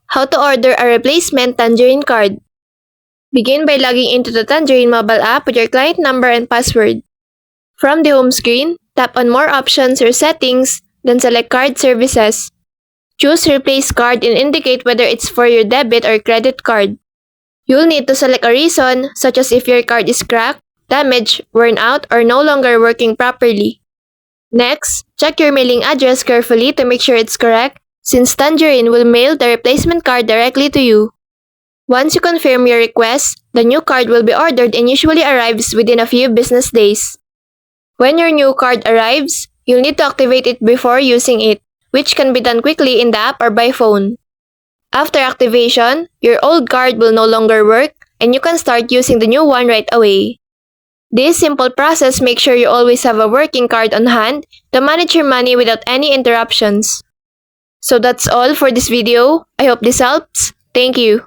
How to order a replacement Tangerine card. Begin by logging into the Tangerine mobile app with your client number and password. From the home screen, tap on More Options or Settings, then select Card Services. Choose Replace Card and indicate whether it's for your debit or credit card. You'll need to select a reason, such as if your card is cracked, damaged, worn out, or no longer working properly. Next, check your mailing address carefully to make sure it's correct, since Tangerine will mail the replacement card directly to you. Once you confirm your request, the new card will be ordered and usually arrives within a few business days. When your new card arrives, you'll need to activate it before using it, which can be done quickly in the app or by phone. After activation, your old card will no longer work and you can start using the new one right away. This simple process makes sure you always have a working card on hand to manage your money without any interruptions. So that's all for this video. I hope this helps. Thank you.